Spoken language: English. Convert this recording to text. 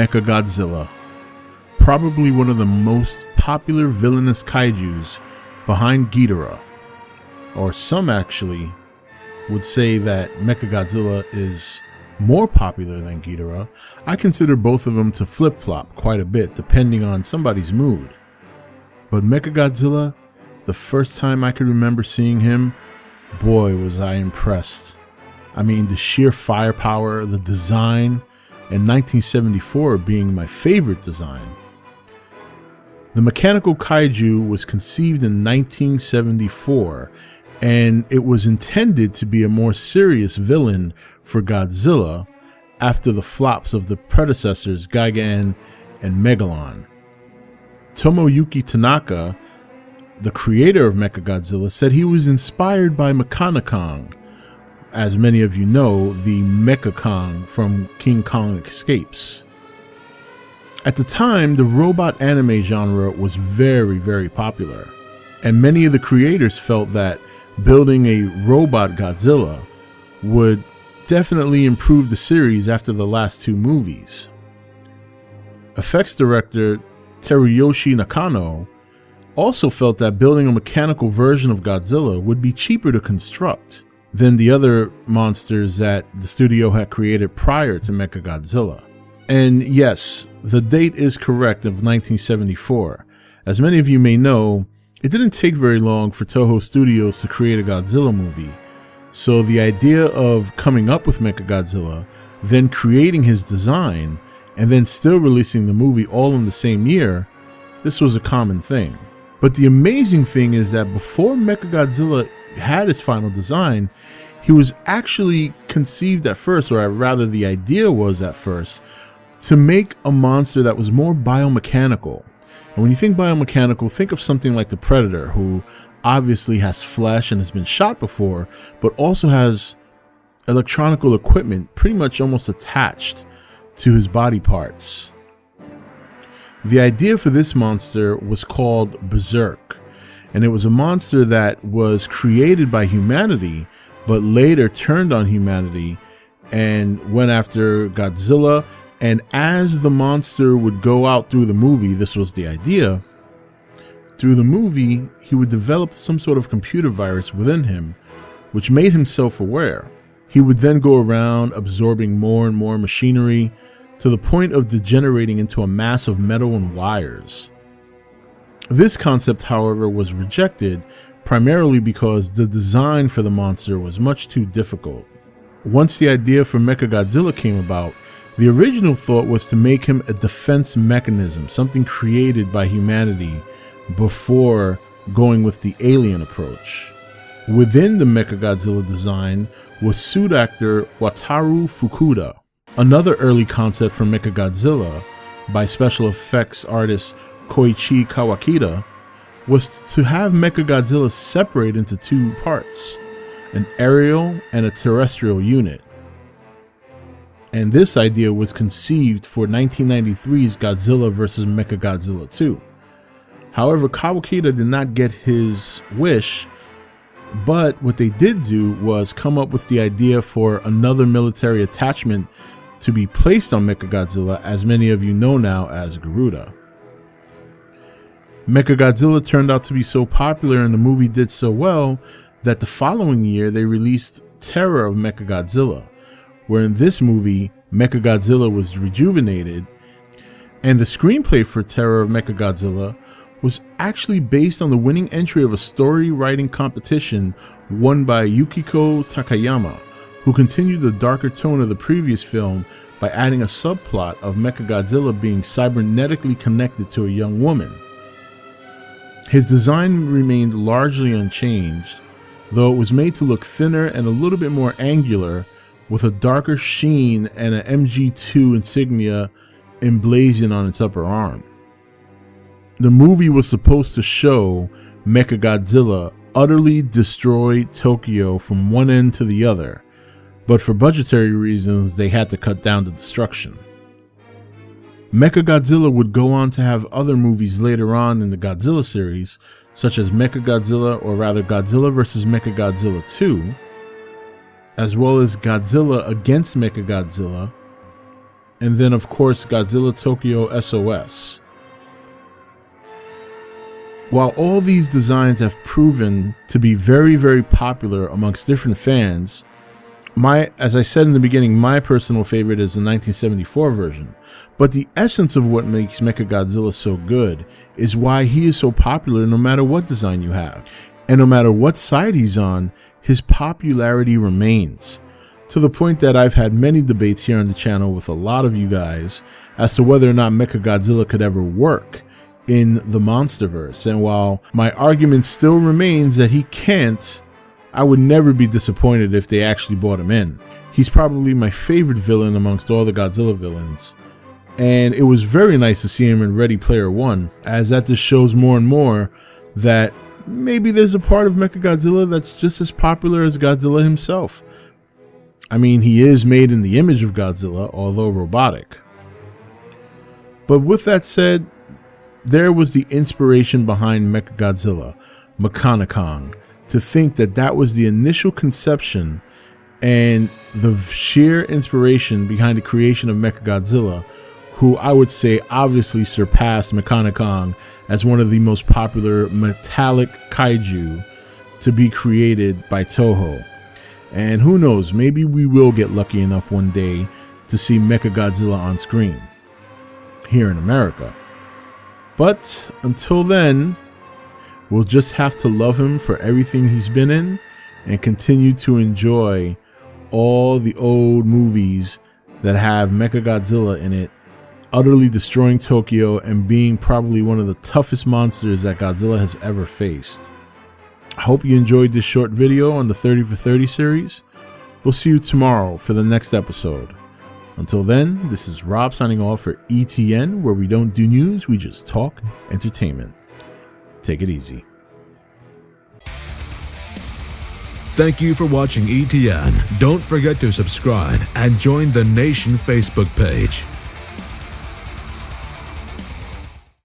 MechaGodzilla, probably one of the most popular villainous kaijus behind Ghidorah, or some actually would say that MechaGodzilla is more popular than Ghidorah. I consider both of them to flip-flop quite a bit depending on somebody's mood. But MechaGodzilla, the first time I could remember seeing him, boy was I impressed. I mean, the sheer firepower, the design, and 1974 being my favorite design. The mechanical kaiju was conceived in 1974, and it was intended to be a more serious villain for Godzilla after the flops of the predecessors Gigan and Megalon. Tomoyuki Tanaka, the creator of MechaGodzilla, said he was inspired by Mechanic-Kong, as many of you know, the Mecha Kong from King Kong Escapes. At the time, the robot anime genre was very, very popular, and many of the creators felt that building a robot Godzilla would definitely improve the series after the last two movies. Effects director Teruyoshi Nakano also felt that building a mechanical version of Godzilla would be cheaper to construct than the other monsters that the studio had created prior to MechaGodzilla. And yes, the date is correct of 1974. As many of you may know, it didn't take very long for Toho Studios to create a Godzilla movie. So the idea of coming up with MechaGodzilla, then creating his design, and then still releasing the movie all in the same year, this was a common thing. But the amazing thing is that before MechaGodzilla had his final design, he was actually conceived at first, or rather the idea was at first, to make a monster that was more biomechanical. And when you think biomechanical, think of something like the Predator, who obviously has flesh and has been shot before, but also has electronical equipment pretty much almost attached to his body parts. The idea for this monster was called Berserk, and it was a monster that was created by humanity, but later turned on humanity and went after Godzilla. And as the monster would go out through the movie, this was the idea, through the movie, he would develop some sort of computer virus within him, which made him self-aware. He would then go around absorbing more and more machinery to the point of degenerating into a mass of metal and wires. This concept, however, was rejected primarily because the design for the monster was much too difficult. Once the idea for MechaGodzilla came about, the original thought was to make him a defense mechanism, something created by humanity before going with the alien approach. Within the MechaGodzilla design was suit actor Wataru Fukuda. Another early concept for MechaGodzilla by special effects artist Koichi Kawakita was to have MechaGodzilla separate into two parts, an aerial and a terrestrial unit. And this idea was conceived for 1993's Godzilla vs. MechaGodzilla 2. However, Kawakita did not get his wish, but what they did do was come up with the idea for another military attachment to be placed on MechaGodzilla, as many of you know now as Garuda. MechaGodzilla turned out to be so popular and the movie did so well that the following year they released Terror of MechaGodzilla, where in this movie, MechaGodzilla was rejuvenated, and the screenplay for Terror of MechaGodzilla was actually based on the winning entry of a story writing competition won by Yukiko Takayama, who continued the darker tone of the previous film by adding a subplot of MechaGodzilla being cybernetically connected to a young woman. His design remained largely unchanged, though it was made to look thinner and a little bit more angular, with a darker sheen and an MG2 insignia emblazoned on its upper arm. The movie was supposed to show MechaGodzilla utterly destroy Tokyo from one end to the other, but for budgetary reasons they had to cut down the destruction. MechaGodzilla would go on to have other movies later on in the Godzilla series, such as MechaGodzilla, or rather Godzilla vs. MechaGodzilla 2, as well as Godzilla against MechaGodzilla, and then of course Godzilla Tokyo SOS. While all these designs have proven to be very, very popular amongst different fans, as I said in the beginning, my personal favorite is the 1974 version. But the essence of what makes MechaGodzilla so good is why he is so popular no matter what design you have. And no matter what side he's on, his popularity remains. To the point that I've had many debates here on the channel with a lot of you guys as to whether or not MechaGodzilla could ever work in the Monsterverse. And while my argument still remains that he can't, I would never be disappointed if they actually brought him in. He's probably my favorite villain amongst all the Godzilla villains. And it was very nice to see him in Ready Player One, as that just shows more and more that maybe there's a part of MechaGodzilla that's just as popular as Godzilla himself. I mean, he is made in the image of Godzilla, although robotic. But with that said, there was the inspiration behind MechaGodzilla, MechaGodzilla, to think that that was the initial conception and the sheer inspiration behind the creation of MechaGodzilla, who I would say obviously surpassed MechaGodzilla as one of the most popular metallic kaiju to be created by Toho. And who knows, maybe we will get lucky enough one day to see MechaGodzilla on screen here in America. But until then, we'll just have to love him for everything he's been in and continue to enjoy all the old movies that have MechaGodzilla in it, utterly destroying Tokyo and being probably one of the toughest monsters that Godzilla has ever faced. I hope you enjoyed this short video on the 30 for 30 series. We'll see you tomorrow for the next episode. Until then, this is Rob signing off for E.T.N, where we don't do news, we just talk entertainment. Take it easy. Thank you for watching E.T.N. Don't forget to subscribe and join the Nation Facebook page.